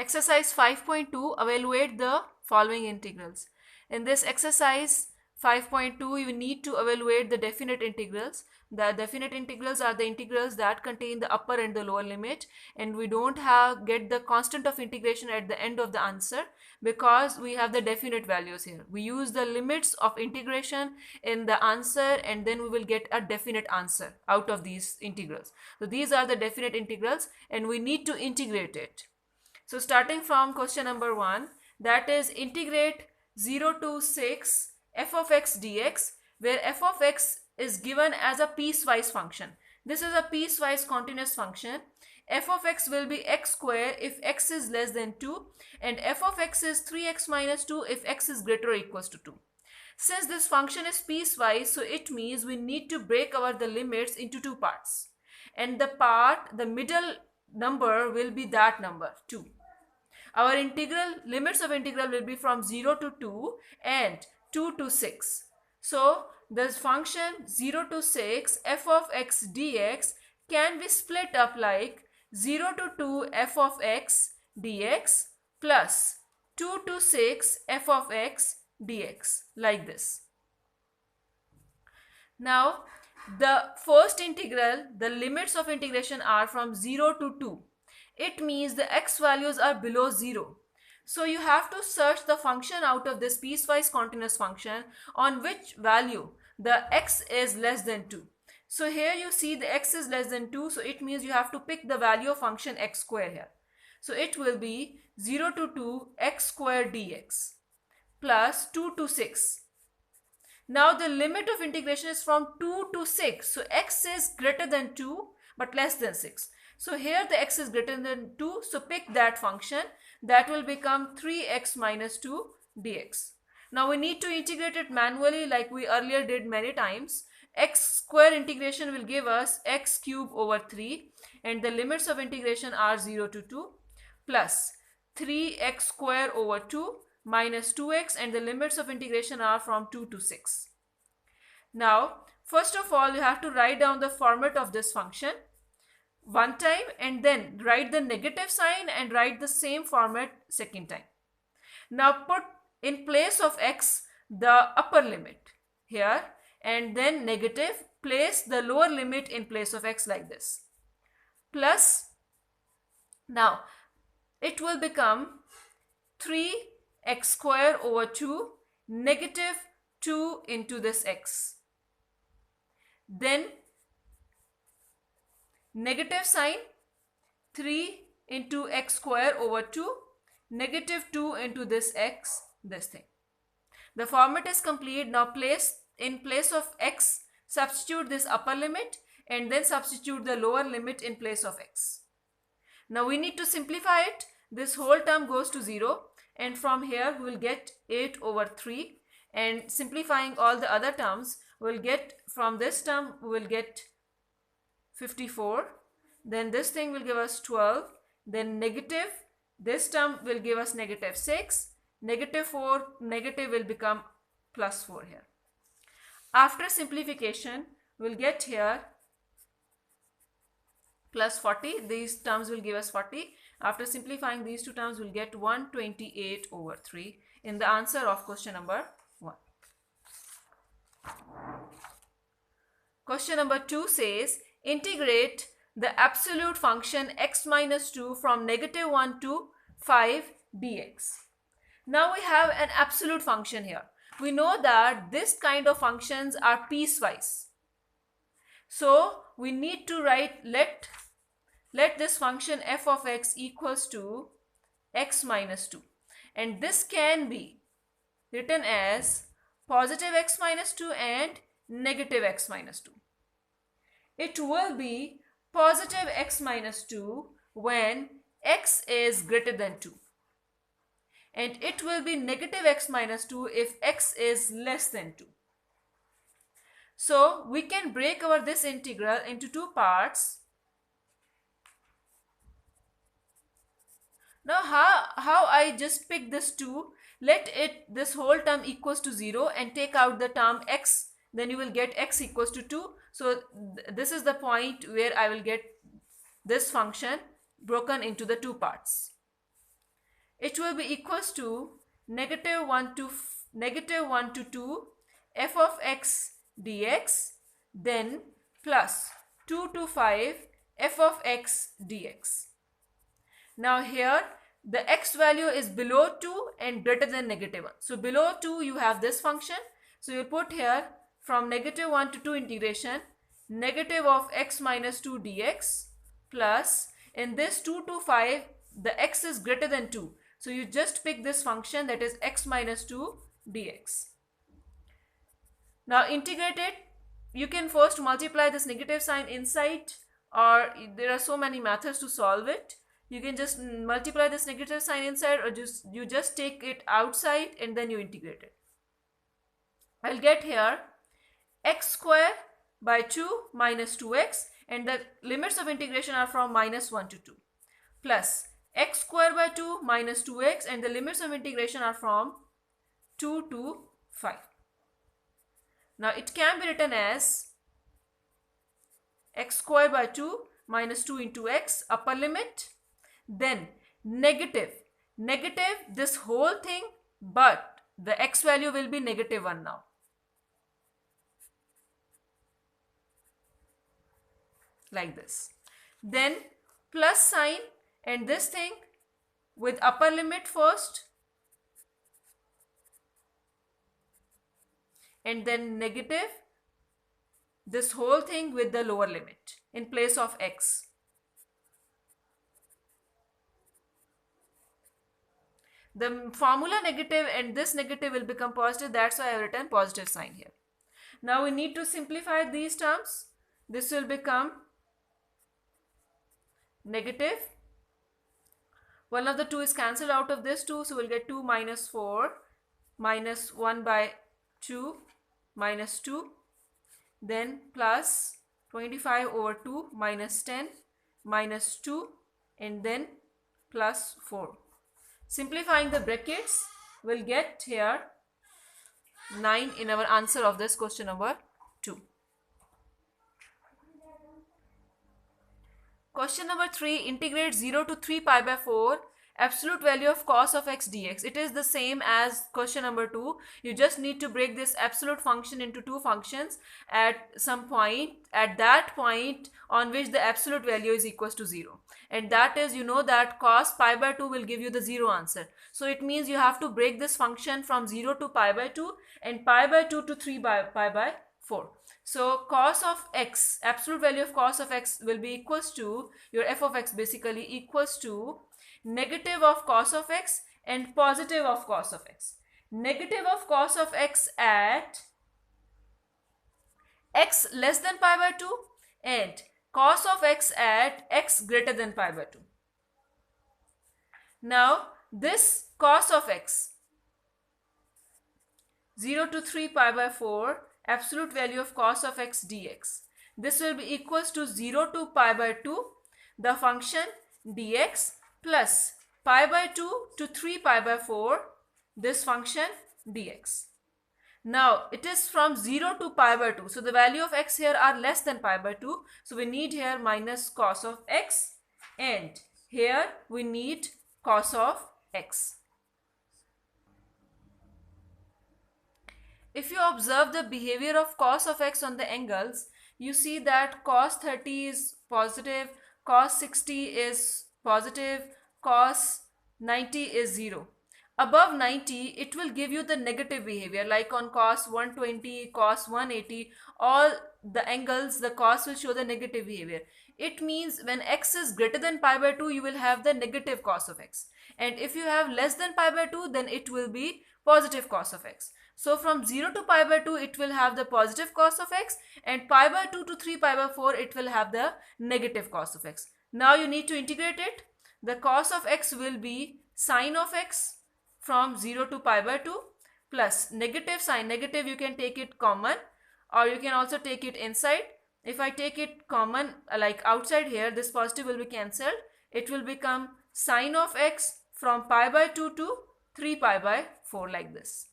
Exercise 5.2, evaluate the following integrals. In this exercise 5.2, you need to evaluate the definite integrals. The definite integrals are the integrals that contain the upper and the lower limit, and we don't get the constant of integration at the end of the answer because we have the definite values here. We use the limits of integration in the answer, and then we will get a definite answer out of these integrals. So these are the definite integrals, and we need to integrate it. So starting from question number 1, that is integrate 0 to 6 f of x dx, where f of x is given as a piecewise function. This is a piecewise continuous function. F of x will be x square if x is less than 2, and f of x is 3x minus 2 if x is greater or equals to 2. Since this function is piecewise, so it means we need to break the limits into two parts. And the middle number will be that number, 2. Our limits of integral will be from 0 to 2 and 2 to 6. So this function 0 to 6 f of x dx can be split up like 0 to 2 f of x dx plus 2 to 6 f of x dx, like this. Now the first integral, the limits of integration are from 0 to 2. It means the x values are below 0. So you have to search the function out of this piecewise continuous function on which value the x is less than 2. So here you see the x is less than 2, so it means you have to pick the value of function x square here. So it will be 0 to 2 x square dx plus 2 to 6. Now the limit of integration is from 2 to 6. So x is greater than 2 but less than 6. So here the x is greater than 2. So pick that function. That will become 3x minus 2 dx. Now we need to integrate it manually like we earlier did many times. X square integration will give us x cube over 3. And the limits of integration are 0 to 2 plus 3x square over 2 minus 2x, and the limits of integration are from 2 to 6. Now, first of all, you have to write down the format of this function one time and then write the negative sign and write the same format second time. Now put in place of x the upper limit here, and then negative, place the lower limit in place of x like this. Plus, now it will become 3x square over 2 negative 2 into this x. Then negative sign, 3 into x square over 2 negative 2 into this x, this thing. The format is complete. Now in place of x, substitute this upper limit and then substitute the lower limit in place of x. Now we need to simplify it. This whole term goes to 0, and from here we will get 8 over 3, and simplifying all the other terms, we will get from this term we will get 54, then this thing will give us 12, then negative, this term will give us negative 6, negative 4, negative will become plus 4 here. After simplification, we'll get here plus 40, these terms will give us 40. After simplifying these two terms, we'll get 128 over 3 in the answer of question number 1. Question number 2 says, integrate the absolute function x minus 2 from negative 1 to 5 dx. Now we have an absolute function here. We know that this kind of functions are piecewise. So we need to write, let this function f of x equals to x minus 2. And this can be written as positive x minus 2 and negative x minus 2. It will be positive x minus 2 when x is greater than 2. And it will be negative x minus 2 if x is less than 2. So we can break this integral into two parts. Now how I just pick this 2, let this whole term equals to 0 and take out the term x, then you will get x equals to 2. So this is the point where I will get this function broken into the two parts. it will be equals to -1 to 2 f of x dx, then plus 2 to 5 f of x dx. Now here the x value is below 2 and greater than -1. So below 2 you have this function. So you put here from -1 to 2 integration negative of x minus 2 dx plus in this 2 to 5 the x is greater than 2. So you just pick this function, that is x minus 2 dx. Now integrate it. You can first multiply this negative sign inside, or there are so many methods to solve it. You can just multiply this negative sign inside, or you just take it outside and then you integrate it. I'll get here x square by 2 minus 2x, and the limits of integration are from -1 to 2, plus x square by 2 minus 2x, and the limits of integration are from 2 to 5. Now it can be written as x square by 2 minus 2 into x upper limit, then negative this whole thing, but the x value will be -1 now. Like this. Then plus sign and this thing with upper limit first, and then negative this whole thing with the lower limit in place of x. The formula negative and this negative will become positive, that's why I have written positive sign here. Now we need to simplify these terms. This will become negative. One of the 2 is cancelled out of this 2, so we'll get 2 minus 4 minus 1 by 2 minus 2, then plus 25 over 2 minus 10 minus 2, and then plus 4. Simplifying the brackets, we'll get here 9 in our answer of this question number 2. Question number 3, integrate 0 to 3 pi by 4 absolute value of cos of x dx. It is the same as question number 2. You just need to break this absolute function into 2 functions at some point, at that point on which the absolute value is equals to 0. And that is, you know that cos pi by 2 will give you the 0 answer. So it means you have to break this function from 0 to pi by 2 and pi by 2 to 3 by pi by 4. So cos of x, absolute value of cos of x will be equals to, your f of x basically equals to negative of cos of x and positive of cos of x. Negative of cos of x at x less than pi by 2 and cos of x at x greater than pi by 2. Now this cos of x 0 to 3 pi by 4 absolute value of cos of x dx. This will be equals to 0 to pi by 2 the function dx plus pi by 2 to 3 pi by 4 this function dx. Now it is from 0 to pi by 2. So the value of x here are less than pi by 2. So we need here minus cos of x, and here we need cos of x. If you observe the behavior of cos of x on the angles, you see that cos 30 is positive, cos 60 is positive, cos 90 is 0. Above 90, it will give you the negative behavior, like on cos 120, cos 180, all the angles, the cos will show the negative behavior. It means when x is greater than pi by 2, you will have the negative cos of x. And if you have less than pi by 2, then it will be positive cos of x. So from 0 to pi by 2, it will have the positive cos of x, and pi by 2 to 3 pi by 4, it will have the negative cos of x. Now you need to integrate it. The cos of x will be sine of x from 0 to pi by 2 plus negative sign. Negative you can take it common, or you can also take it inside. If I take it common, like outside here, this positive will be cancelled. It will become sine of x from pi by 2 to 3 pi by 4 like this.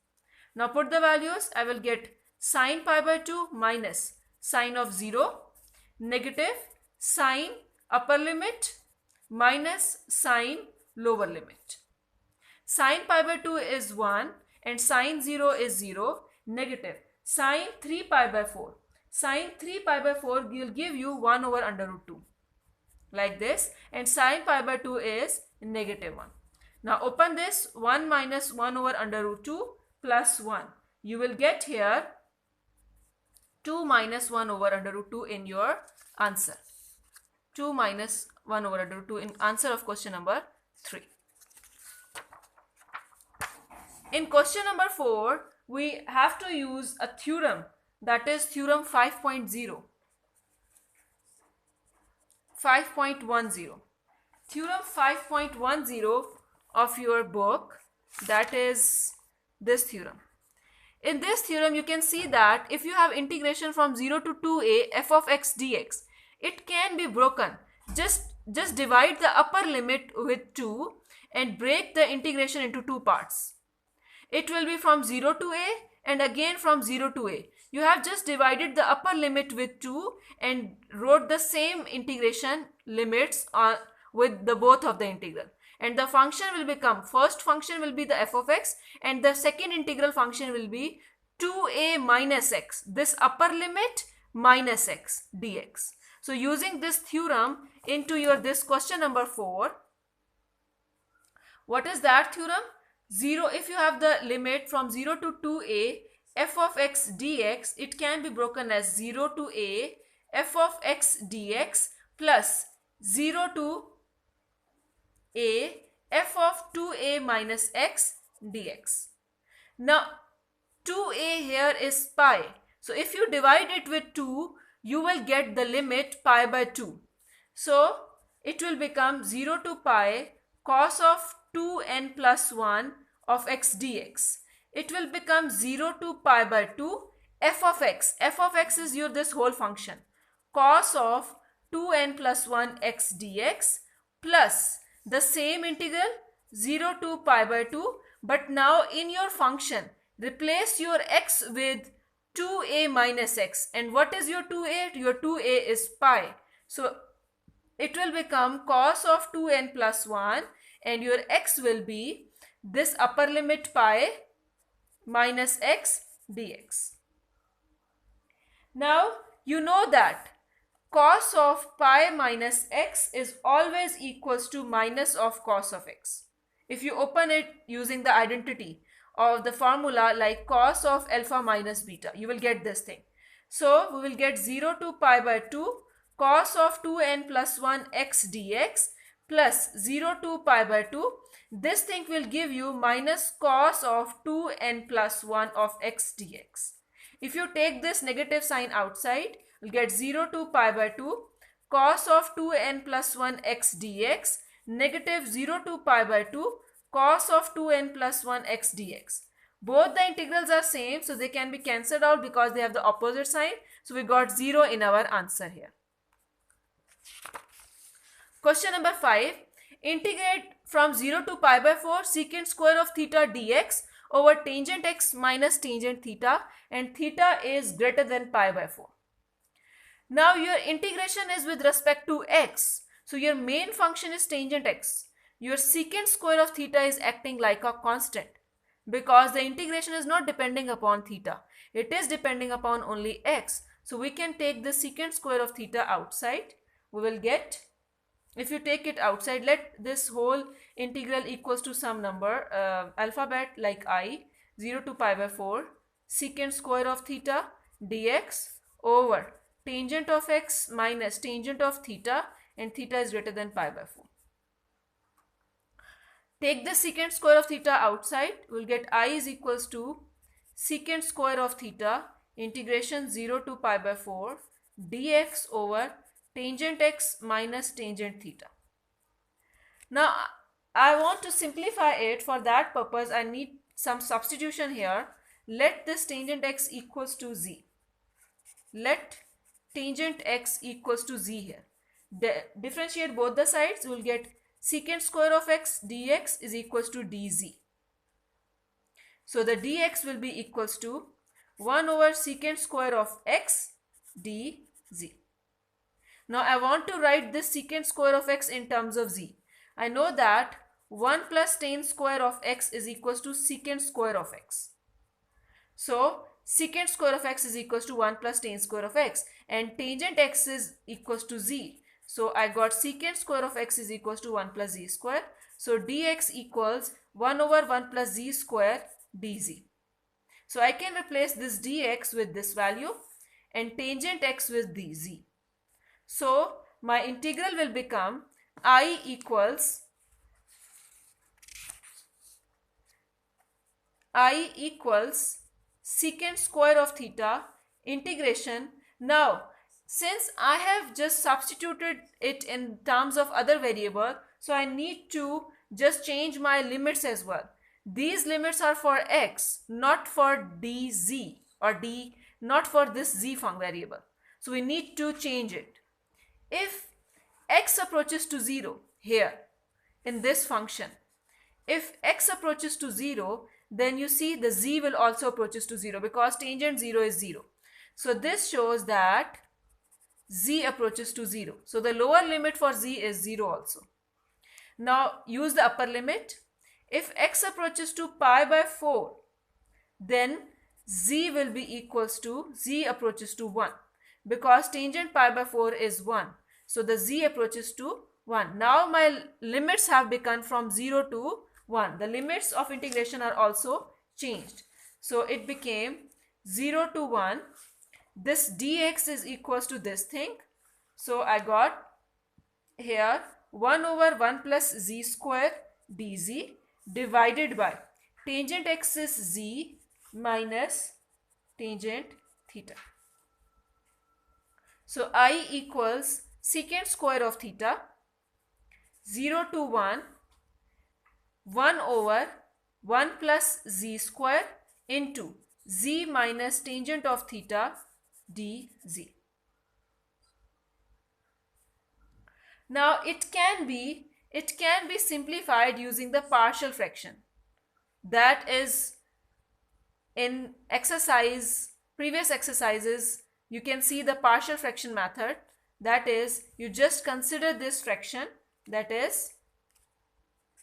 Now put the values. I will get sine pi by 2 minus sine of 0, negative sine upper limit minus sine lower limit. Sine pi by 2 is 1 and sine 0 is 0. Negative. Sine 3 pi by 4. Sine 3 pi by 4 will give you 1 over under root 2. Like this. And sine pi by 2 is negative 1. Now open this. 1 minus 1 over under root 2 plus 1. You will get here 2 minus 1 over under root 2 in your answer. 2 minus 1 over under root 2 in answer of question number 3. In question number 4, we have to use a theorem, that is theorem 5.0. 5.10. Theorem 5.10 of your book, that is this theorem. In this theorem, you can see that if you have integration from 0 to 2a f of x dx, it can be broken. Just divide the upper limit with 2 and break the integration into two parts. It will be from 0 to a and again from 0 to a. You have just divided the upper limit with 2 and wrote the same integration limits with the both of the integral. And the function will become, first function will be the f of x and the second integral function will be 2a minus x. This upper limit minus x dx. So using this theorem into your this question number 4. What is that theorem? 0, if you have the limit from 0 to 2a f of x dx, it can be broken as 0 to a f of x dx plus 0 to a f of 2a minus x dx. Now 2a here is pi. So if you divide it with 2, you will get the limit pi by 2. So it will become 0 to pi cos of 2n plus 1 of x dx. It will become 0 to pi by 2 f of x. F of x is your this whole function. Cos of 2n plus 1 x dx plus the same integral 0 to pi by 2. But now in your function, replace your x with 2a minus x. And what is your 2a? Your 2a is pi. So it will become cos of 2n plus 1 and your x will be this upper limit pi minus x dx. Now you know that cos of pi minus x is always equals to minus of cos of x. If you open it using the identity of the formula like cos of alpha minus beta, you will get this thing. So we will get 0 to pi by 2 cos of 2n plus 1 x dx plus 0 to pi by 2. This thing will give you minus cos of 2n plus 1 of x dx. If you take this negative sign outside, you'll get 0 to pi by 2 cos of 2n plus 1 x dx negative 0 to pi by 2 cos of 2n plus 1 x dx. Both the integrals are same, so they can be cancelled out because they have the opposite sign. So we got 0 in our answer here. Question number 5. Integrate from 0 to pi by 4 secant square of theta dx over tangent x minus tangent theta, and theta is greater than pi by 4. Now your integration is with respect to x. So your main function is tangent x. Your secant square of theta is acting like a constant because the integration is not depending upon theta. It is depending upon only x. So we can take the secant square of theta outside. We will get, if you take it outside, let this whole integral equals to some number, alphabet like I, 0 to pi by 4, secant square of theta dx over tangent of x minus tangent of theta, and theta is greater than pi by 4. Take the secant square of theta outside, we will get I is equals to secant square of theta integration 0 to pi by 4 dx over tangent x minus tangent theta. Now I want to simplify it. For that purpose I need some substitution here. Let this tangent x equals to z. Let tangent x equals to z here. Differentiate both the sides, we will get secant square of x dx is equals to dz. So the dx will be equals to 1 over secant square of x dz. Now I want to write this secant square of x in terms of z. I know that 1 plus tan square of x is equals to secant square of x. So secant square of x is equals to 1 plus tan square of x, and tangent x is equals to z. So I got secant square of x is equals to 1 plus z square. So dx equals 1 over 1 plus z square dz. So I can replace this dx with this value and tangent x with dz. So my integral will become I equals secant square of theta integration. Now since I have just substituted it in terms of other variable, so I need to just change my limits as well. These limits are for x, not for dz, or d, not for this z variable. So we need to change it. If x approaches to 0 here in this function, if x approaches to 0, then you see the z will also approaches to 0 because tangent 0 is 0. So this shows that z approaches to 0. So the lower limit for z is 0 also. Now use the upper limit. If x approaches to pi by 4, then z will be equals to, z approaches to 1 because tangent pi by 4 is 1. So the z approaches to 1. Now my limits have become from 0 to 1. The limits of integration are also changed. So it became 0 to 1. This dx is equals to this thing. So I got here 1 over 1 plus z square dz divided by tangent x is z minus tangent theta. So I equals secant square of theta 0 to 1 over 1 plus z square into z minus tangent of theta dz. Now it can be simplified using the partial fraction. That is, in previous exercises, you can see the partial fraction method. That is, you just consider this fraction, that is,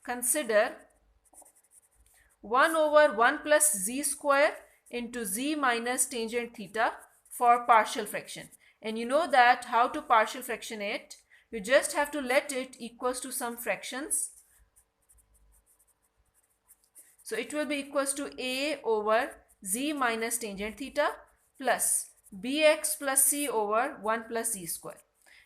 consider 1 over 1 plus z square into z minus tangent theta for partial fraction. And you know that how to partial fraction it. You just have to let it equals to some fractions. So it will be equals to a over z minus tangent theta plus bx plus c over 1 plus z square.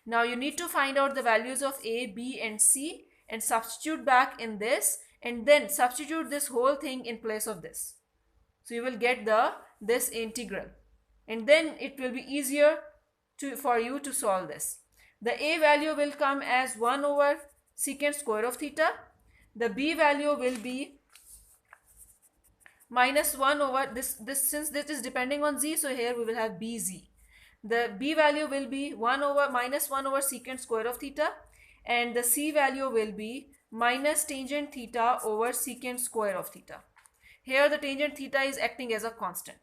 Now you need to find out the values of a, b and c and substitute back in this, and then substitute this whole thing in place of this. So you will get this integral, and then it will be easier for you to solve this. The a value will come as 1 over secant square of theta. The b value will be minus 1 over this since this is depending on z, so here we will have bz. The b value will be minus 1 over secant square of theta, and the c value will be minus tangent theta over secant square of theta. Here the tangent theta is acting as a constant.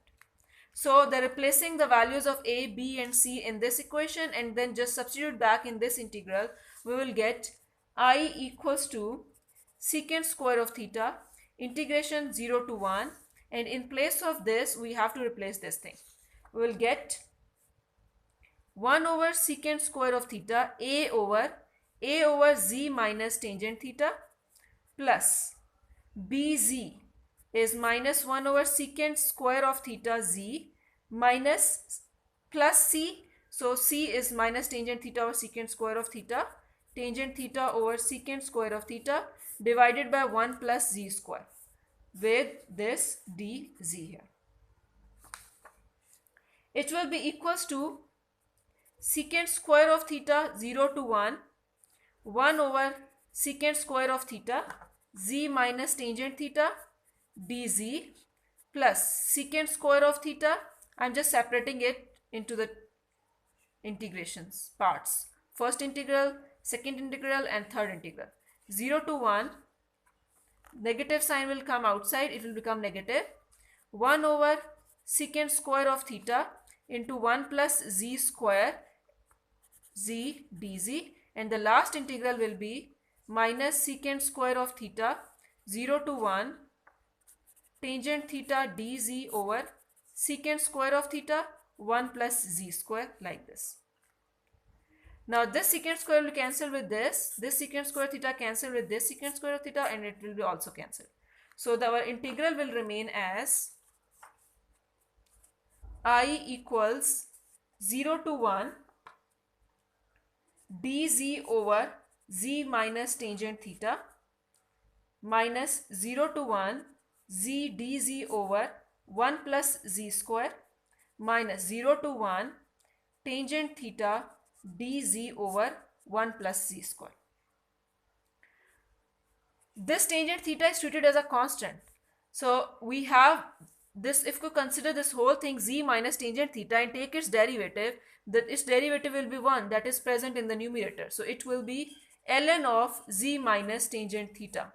So they're replacing the values of a, b and c in this equation, and then just substitute back in this integral. We will get I equals to secant square of theta integration 0 to 1, and in place of this we have to replace this thing. We will get 1 over secant square of theta a over z minus tangent theta plus bz is minus 1 over secant square of theta z minus plus c. So c is minus tangent theta over secant square of theta, tangent theta over secant square of theta divided by 1 plus z square with this dz here. It will be equals to secant square of theta 0 to 1 over secant square of theta z minus tangent theta dz plus secant square of theta. I'm just separating it into the integrations parts. First integral, second integral and third integral. 0 to 1, negative sign will come outside, it will become negative. 1 over secant square of theta into 1 plus z square z dz, and the last integral will be minus secant square of theta 0 to 1 tangent theta dz over secant square of theta 1 plus z square, like this. Now this secant square will cancel with this secant square theta cancel with this secant square of theta, and it will be also cancelled. So our integral will remain as I equals 0 to 1 dz over z minus tangent theta minus 0 to 1 z dz over 1 plus z square minus 0 to 1 tangent theta dz over 1 plus z square. This tangent theta is treated as a constant. So we have this, if you consider this whole thing z minus tangent theta and take its derivative, that its derivative will be 1, that is present in the numerator. So it will be ln of z minus tangent theta.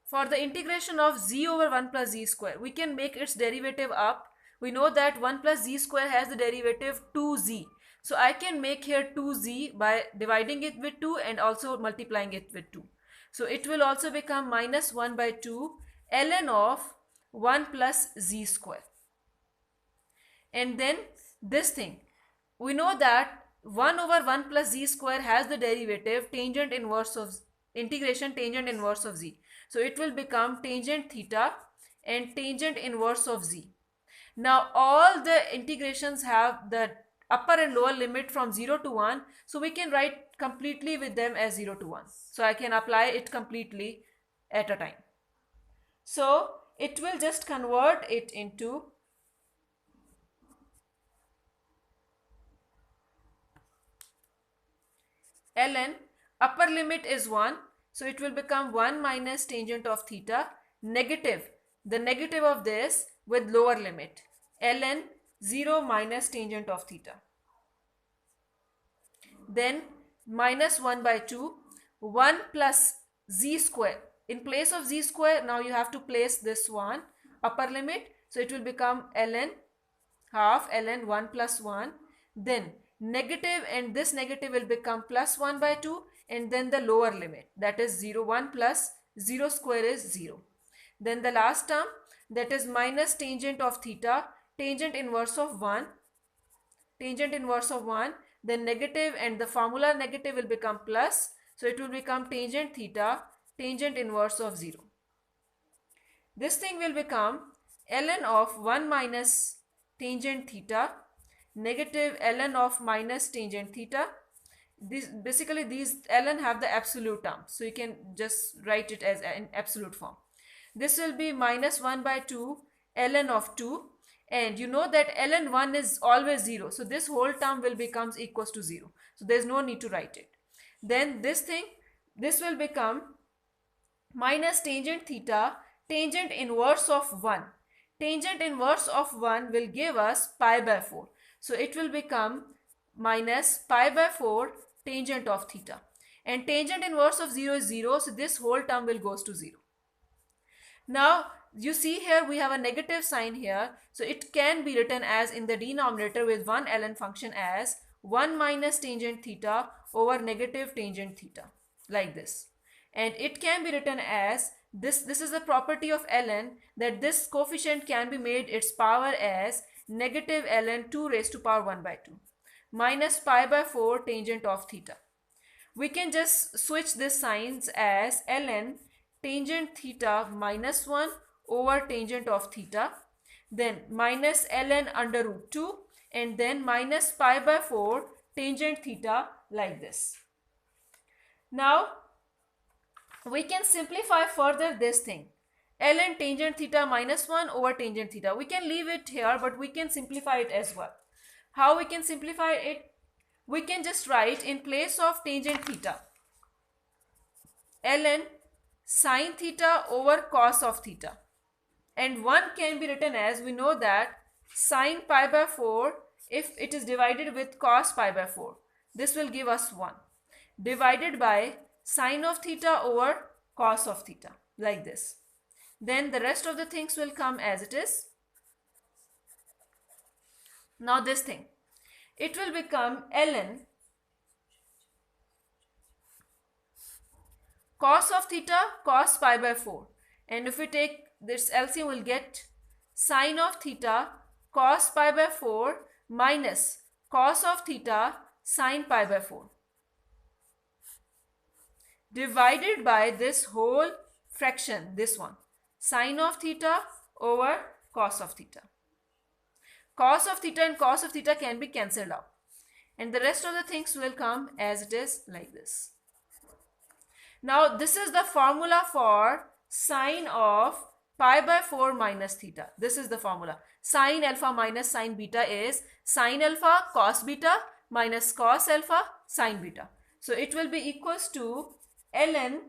For the integration of z over 1 plus z square, we can make its derivative up. We know that 1 plus z square has the derivative 2z. So I can make here 2z by dividing it with 2 and also multiplying it with 2. So it will also become minus 1 by 2 ln of 1 plus z square. And then this thing, we know that 1 over 1 plus z square has the derivative tangent inverse of integration tangent inverse of z. So it will become tangent theta and tangent inverse of z. Now all the integrations have the upper and lower limit from 0 to 1. So we can write completely with them as 0 to 1. So I can apply it completely at a time. So it will just convert it into ln, upper limit is 1. So it will become 1 minus tangent of theta negative, the negative of this with lower limit, ln 0 minus tangent of theta. Then minus 1 by 2, 1 plus z square. In place of z square, now you have to place this one, upper limit. So it will become ln half ln 1 plus 1. Then negative, and this negative will become plus 1 by 2, and then the lower limit, that is 0. 1 plus 0 square is 0. Then the last term, that is minus tangent of theta, tangent inverse of 1, tangent inverse of 1, then negative, and the formula negative will become plus. So it will become tangent theta, tangent inverse of 0. This thing will become ln of 1 minus tangent theta negative ln of minus tangent theta. These ln have the absolute term, so you can just write it as an absolute form. This will be minus 1 by 2 ln of 2, and you know that ln 1 is always 0, so this whole term will becomes equals to 0, so there is no need to write it. Then this will become minus tangent theta, tangent inverse of 1. Tangent inverse of 1 will give us pi by 4. So it will become minus pi by 4 tangent of theta. And tangent inverse of 0 is 0. So this whole term will goes to 0. Now you see here we have a negative sign here. So it can be written as in the denominator with one ln function as 1 minus tangent theta over negative tangent theta, like this. And it can be written as this is the property of ln, that this coefficient can be made its power as negative ln 2 raised to power 1 by 2 minus pi by 4 tangent of theta. We can just switch this signs as ln tangent theta minus 1 over tangent of theta, then minus ln under root 2, and then minus pi by 4 tangent theta, like this. Now we can simplify further this thing, ln tangent theta minus 1 over tangent theta. We can leave it here, but we can simplify it as well. How we can simplify it? We can just write in place of tangent theta ln sine theta over cos of theta, and 1 can be written as, we know that sine pi by 4, if it is divided with cos pi by 4, this will give us 1, divided by sine of theta over cos of theta, like this. Then the rest of the things will come as it is. Now this thing, it will become ln cos of theta, cos pi by 4. And if we take this LCM, we'll get sine of theta, cos pi by 4 minus cos of theta, sine pi by 4. Divided by this whole fraction, this one, sine of theta over cos of theta. Cos of theta and cos of theta can be cancelled out. And the rest of the things will come as it is, like this. Now this is the formula for sine of pi by 4 minus theta. This is the formula. Sine alpha minus sine beta is sine alpha cos beta minus cos alpha sine beta. So it will be equals to ln,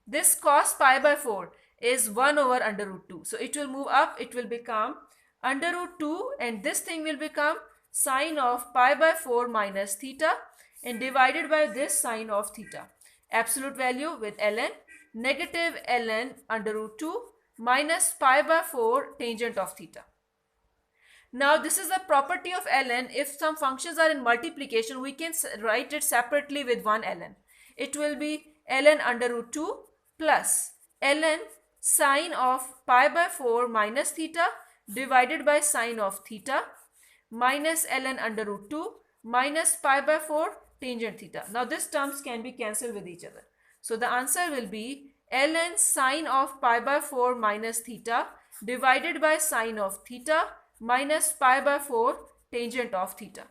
this cos pi by 4 is 1 over under root 2. So it will move up, it will become under root 2, and this thing will become sine of pi by 4 minus theta, and divided by this sine of theta. Absolute value with ln, negative ln under root 2 minus pi by 4 tangent of theta. Now this is the property of ln. If some functions are in multiplication, we can write it separately with one ln. It will be ln under root 2 plus ln sine of pi by 4 minus theta divided by sine of theta minus ln under root 2 minus pi by 4 tangent theta. Now these terms can be cancelled with each other. So the answer will be ln sine of pi by 4 minus theta divided by sine of theta minus pi by 4 tangent of theta.